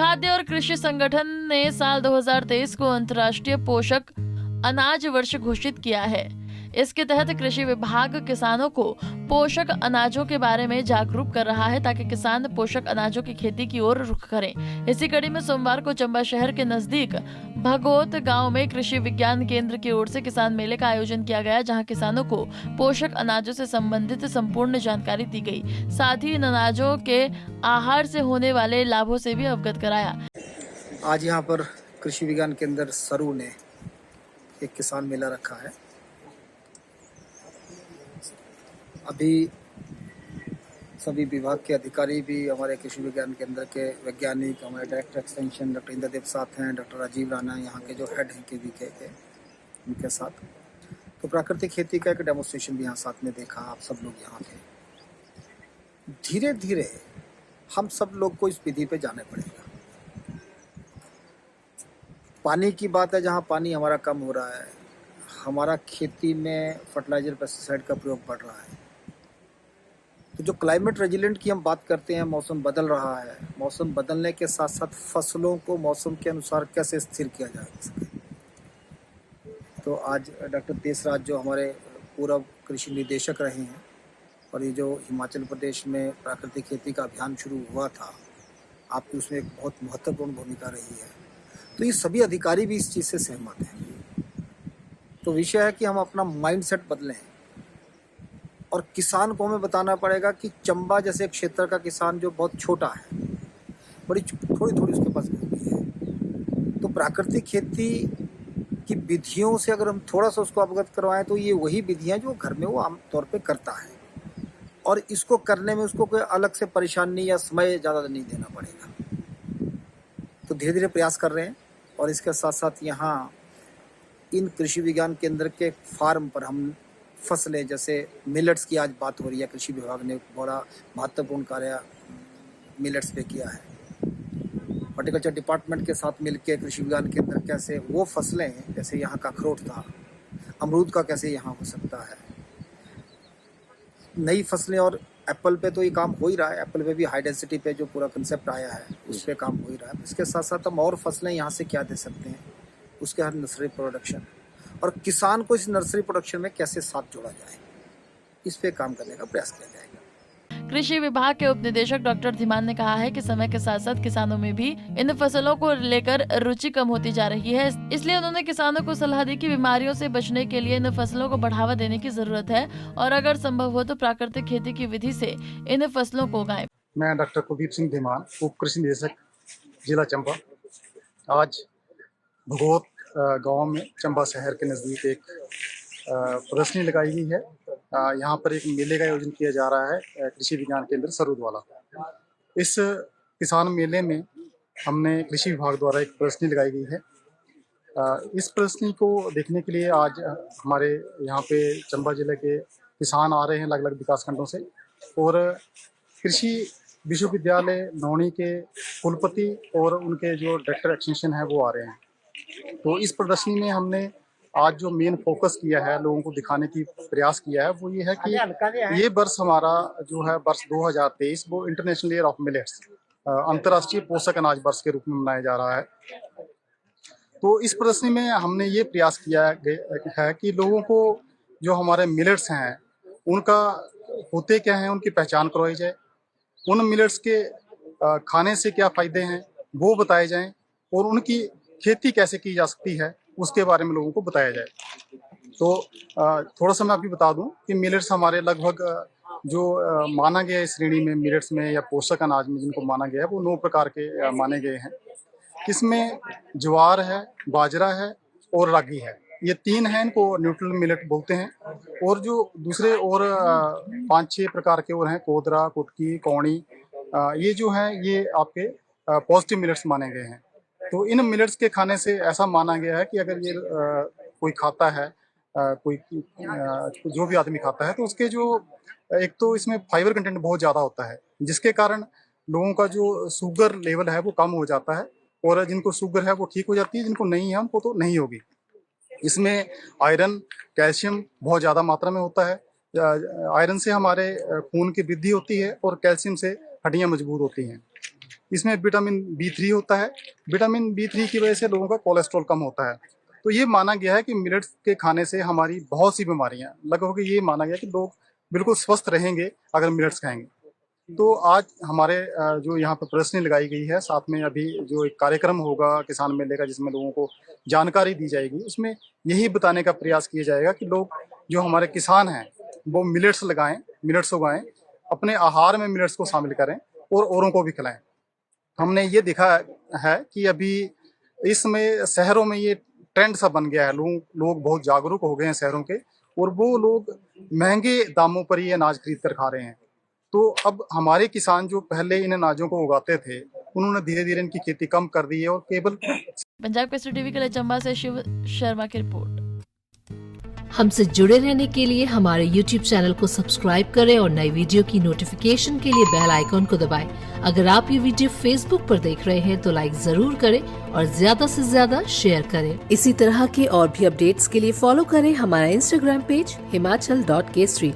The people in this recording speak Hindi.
खाद्य और कृषि संगठन ने साल 2023 को अंतर्राष्ट्रीय पोषक अनाज वर्ष घोषित किया है। इसके तहत कृषि विभाग किसानों को पोषक अनाजों के बारे में जागरूक कर रहा है ताकि किसान पोषक अनाजों की खेती की ओर रुख करें। इसी कड़ी में सोमवार को चंबा शहर के नजदीक भगोत गांव में कृषि विज्ञान केंद्र की ओर से किसान मेले का आयोजन किया गया, जहां किसानों को पोषक अनाजों से संबंधित संपूर्ण जानकारी दी गई। साथ ही इन अनाजों के आहार से होने वाले लाभों से भी अवगत कराया। आज यहाँ पर कृषि विज्ञान केंद्र सरू ने एक किसान मेला रखा है। अभी सभी विभाग के अधिकारी भी, हमारे कृषि विज्ञान केंद्र के वैज्ञानिक, हमारे डायरेक्टर एक्सटेंशन डॉक्टर इंद्रदेव साथ हैं, डॉक्टर राजीव राणा यहाँ के जो हेड हैं KVK के, उनके साथ तो प्राकृतिक खेती का एक डेमोन्स्ट्रेशन भी यहाँ साथ में देखा। आप सब लोग यहाँ थे। धीरे धीरे हम सब लोग को इस विधि पे जाने पड़ेगा। पानी की बात है, जहाँ पानी हमारा कम हो रहा है, हमारा खेती में फर्टिलाइजर पेस्टिसाइड का प्रयोग बढ़ रहा है, तो जो क्लाइमेट रेजिलेंट की हम बात करते हैं, मौसम बदल रहा है, मौसम बदलने के साथ साथ फसलों को मौसम के अनुसार कैसे स्थिर किया जा सके। तो आज डॉक्टर देसराज जो हमारे पूर्व कृषि निदेशक रहे हैं, और ये जो हिमाचल प्रदेश में प्राकृतिक खेती का अभियान शुरू हुआ था, आपकी उसमें एक बहुत महत्वपूर्ण भूमिका रही है। तो ये सभी अधिकारी भी इस चीज़ से सहमत हैं। तो विषय है कि हम अपना माइंडसेट बदलें, और किसान को हमें बताना पड़ेगा कि चंबा जैसे क्षेत्र का किसान जो बहुत छोटा है, बड़ी थोड़ी थोड़ी उसके पास भूमि है, तो प्राकृतिक खेती की विधियों से अगर हम थोड़ा सा उसको अवगत करवाएं तो ये वही विधियां जो घर में वो आमतौर पे करता है, और इसको करने में उसको कोई अलग से परेशानी या समय ज़्यादा नहीं देना पड़ेगा। तो धीरे धीरे प्रयास कर रहे हैं। और इसके साथ साथ यहाँ इन कृषि विज्ञान केंद्र के फार्म पर हम फसलें, जैसे मिलेट्स की आज बात हो रही है, कृषि विभाग ने बड़ा महत्वपूर्ण कार्य मिलेट्स पे किया है। हॉर्टिकल्चर डिपार्टमेंट के साथ मिलकर कृषि विज्ञान केंद्र कैसे वो फसलें, जैसे यहाँ का अखरोट था, अमरूद का कैसे यहाँ हो सकता है, नई फसलें, और एप्पल पे तो ये काम हो ही रहा है। एप्पल पे भी हाई डेंसिटी पे जो पूरा कंसेप्ट आया है, उस पर काम हो ही रहा है। इसके साथ साथ हम और फसलें यहाँ से क्या दे सकते हैं, उसके हर नर्सरी प्रोडक्शन, और किसान को इस नर्सरी प्रोडक्शन में कैसे साथ जोड़ा जाए, इस पे काम करने का प्रयास किया जाएगा। कृषि विभाग के उप निदेशक डॉक्टर धीमान ने कहा है कि समय के साथ साथ किसानों में भी इन फसलों को लेकर रुचि कम होती जा रही है, इसलिए उन्होंने किसानों को सलाह दी कि बीमारियों से बचने के लिए इन फसलों को बढ़ावा देने की जरूरत है, और अगर संभव हो तो प्राकृतिक खेती की विधि से इन फसलों को उगाएं। मैं डॉक्टर कुलदीप सिंह धीमान, उप कृषि निदेशक जिला चंबा। आज भगोत गांव में चंबा शहर के नज़दीक एक प्रदर्शनी लगाई गई है। यहाँ पर एक मेले का आयोजन किया जा रहा है कृषि विज्ञान केंद्र सरू द्वारा। इस किसान मेले में हमने कृषि विभाग द्वारा एक प्रदर्शनी लगाई गई है। इस प्रदर्शनी को देखने के लिए आज हमारे यहाँ पे चंबा जिले के किसान आ रहे हैं अलग अलग विकास खंडों से, और कृषि विश्वविद्यालय नौणी के कुलपति और उनके जो डायरेक्टर एक्सटेंशन है वो आ रहे हैं। तो इस प्रदर्शनी में हमने आज जो मेन फोकस किया है, लोगों को दिखाने की प्रयास किया है, वो ये है कि ये वर्ष हमारा जो है वर्ष 2023 वो इंटरनेशनल ईयर ऑफ मिलेट्स, अंतर्राष्ट्रीय पोषक अनाज वर्ष के रूप में मनाया जा रहा है। तो इस प्रदर्शनी में हमने ये प्रयास किया है कि लोगों को जो हमारे मिलेट्स हैं उनका होते क्या हैं उनकी पहचान करवाई जाए, उन मिलेट्स के खाने से क्या फ़ायदे हैं वो बताए जाएं, और उनकी खेती कैसे की जा सकती है उसके बारे में लोगों को बताया जाए। तो थोड़ा सा मैं अभी बता दूं कि मिलेट्स हमारे लगभग जो माना गया है इस श्रेणी में मिलेट्स में या पोषक अनाज में जिनको माना गया है वो 9 प्रकार के माने गए हैं। इसमें ज्वार है, बाजरा है और रागी है। ये 3 हैं, इनको न्यूट्रल मिलेट बोलते हैं। और जो दूसरे और 5-6 प्रकार के और हैं, कोदरा, कुटकी, कौड़ी, ये जो हैं ये आपके पॉजिटिव मिलेट्स माने गए हैं। तो इन मिलेट्स के खाने से ऐसा माना गया है कि अगर ये कोई खाता है, कोई जो भी आदमी खाता है, तो उसके जो एक तो इसमें फाइबर कंटेंट बहुत ज़्यादा होता है, जिसके कारण लोगों का जो शुगर लेवल है वो कम हो जाता है, और जिनको शुगर है वो ठीक हो जाती है, जिनको नहीं है उनको तो नहीं होगी। इसमें आयरन, कैल्शियम बहुत ज़्यादा मात्रा में होता है। आयरन से हमारे खून की वृद्धि होती है और कैल्शियम से हड्डियाँ मजबूत होती हैं। इसमें विटामिन B3 होता है। विटामिन B3 की वजह से लोगों का कोलेस्ट्रॉल कम होता है। तो ये माना गया है कि मिलेट्स के खाने से हमारी बहुत सी बीमारियां, लगभग ये माना गया कि लोग बिल्कुल स्वस्थ रहेंगे अगर मिलेट्स खाएंगे। तो आज हमारे जो यहाँ पर प्रदर्शनी लगाई गई है, साथ में अभी जो एक कार्यक्रम होगा किसान मेले का जिसमें लोगों को जानकारी दी जाएगी, उसमें यही बताने का प्रयास किया जाएगा कि लोग जो हमारे किसान हैं वो मिलेट्स लगाएं, मिलेट्स उगाएं, अपने आहार में मिलेट्स को शामिल करें और औरों को भी खिलाएं। हमने ये देखा है कि अभी इसमें शहरों में ये ट्रेंड सा बन गया है, लोग बहुत जागरूक हो गए हैं शहरों के, और वो लोग महंगे दामों पर ये अनाज खरीद कर खा रहे हैं। तो अब हमारे किसान जो पहले इन अनाजों को उगाते थे, उन्होंने धीरे धीरे इनकी खेती कम कर दी है और केवल पंजाब केसरी टीवी के लिए चंबा से शिव शर्मा की रिपोर्ट। हमसे जुड़े रहने के लिए हमारे YouTube चैनल को सब्सक्राइब करें और नई वीडियो की नोटिफिकेशन के लिए बेल आइकॉन को दबाएं। अगर आप ये वीडियो Facebook पर देख रहे हैं तो लाइक जरूर करें और ज्यादा से ज्यादा शेयर करें। इसी तरह के और भी अपडेट्स के लिए फॉलो करें हमारा Instagram पेज himachal.kesri।